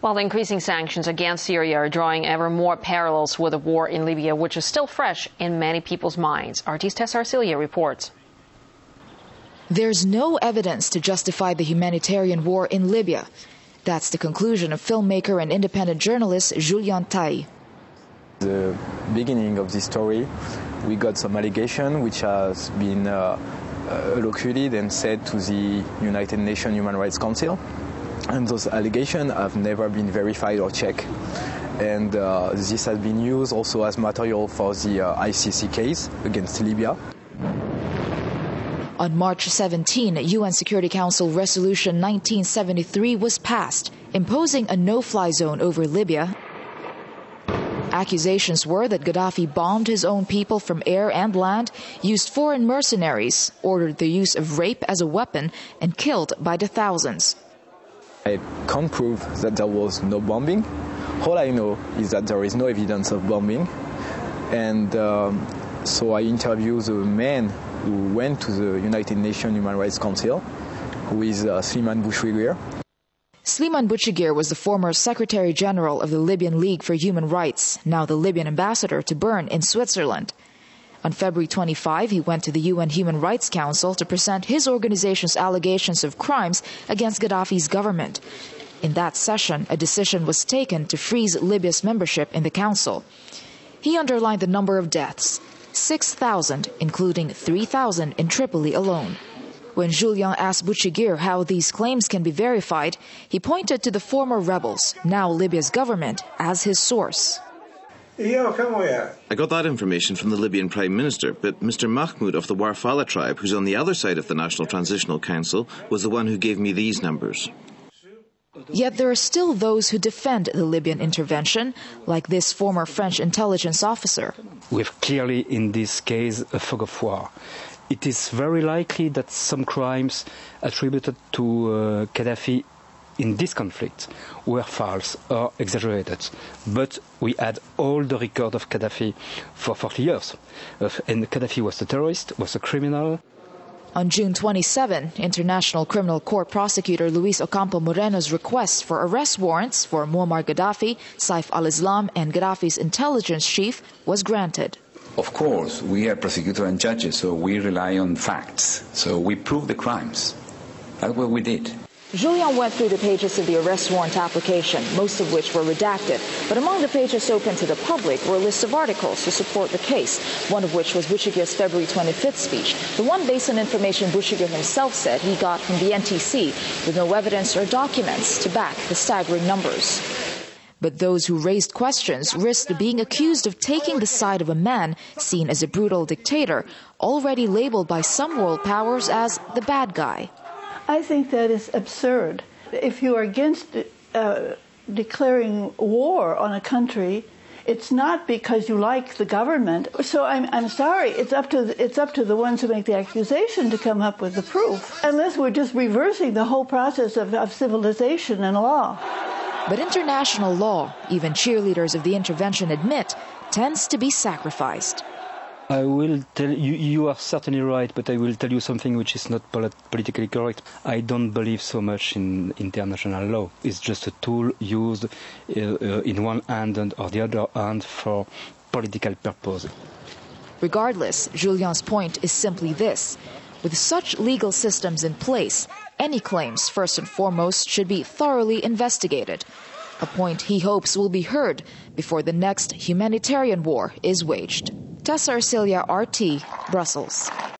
While the increasing sanctions against Syria are drawing ever more parallels with the war in Libya, which is still fresh in many people's minds. RT's Tesa Arcilla reports. There's no evidence to justify the humanitarian war in Libya. That's the conclusion of filmmaker and independent journalist Julien Tiel. The beginning of this story, we got some allegation which has been elocuted and said to the United Nations Human Rights Council. And those allegations have never been verified or checked. And this has been used also as material for the ICC case against Libya. On March 17, UN Security Council Resolution 1973 was passed, imposing a no-fly zone over Libya. Accusations were that Gaddafi bombed his own people from air and land, used foreign mercenaries, ordered the use of rape as a weapon, and killed by the thousands. I can't prove that there was no bombing. All I know is that there is no evidence of bombing. And so I interviewed the man who went to the United Nations Human Rights Council, who is Slimane Bouchouguir. Slimane Bouchouguir was the former Secretary General of the Libyan League for Human Rights, now the Libyan ambassador to Bern in Switzerland. On February 25, he went to the UN Human Rights Council to present his organization's allegations of crimes against Gaddafi's government. In that session, a decision was taken to freeze Libya's membership in the council. He underlined the number of deaths, 6,000, including 3,000 in Tripoli alone. When Julien asked Bouchouguir how these claims can be verified, he pointed to the former rebels, now Libya's government, as his source. I got that information from the Libyan Prime Minister, but Mr. Mahmoud of the Warfala tribe, who's on the other side of the National Transitional Council, was the one who gave me these numbers. Yet there are still those who defend the Libyan intervention, like this former French intelligence officer. We have clearly in this case a fog of war. It is very likely that some crimes attributed to Gaddafi in this conflict were false or exaggerated. But we had all the record of Gaddafi for 40 years. And Gaddafi was a terrorist, was a criminal. On June 27, International Criminal Court prosecutor Luis Ocampo Moreno's request for arrest warrants for Muammar Gaddafi, Saif al-Islam, and Gaddafi's intelligence chief was granted. Of course, we are prosecutors and judges, so we rely on facts. So we prove the crimes. That's what we did. Julien went through the pages of the arrest warrant application, most of which were redacted. But among the pages open to the public were a list of articles to support the case, one of which was Bouchouguir's February 25th speech, the one based on information Bouchouguir himself said he got from the NTC, with no evidence or documents to back the staggering numbers. But those who raised questions risked being accused of taking the side of a man seen as a brutal dictator, already labeled by some world powers as the bad guy. I think that is absurd. If you are against declaring war on a country, it's not because you like the government. So I'm sorry, it's up to the ones who make the accusation to come up with the proof, unless we're just reversing the whole process of civilization and law. But international law, even cheerleaders of the intervention admit, tends to be sacrificed. I will tell you, you are certainly right, but I will tell you something which is not politically correct. I don't believe so much in international law. It's just a tool used in one hand or the other hand for political purpose. Regardless, Julien's point is simply this. With such legal systems in place, any claims, first and foremost, should be thoroughly investigated. A point he hopes will be heard before the next humanitarian war is waged. Tesa Arcilla, RT, Brussels.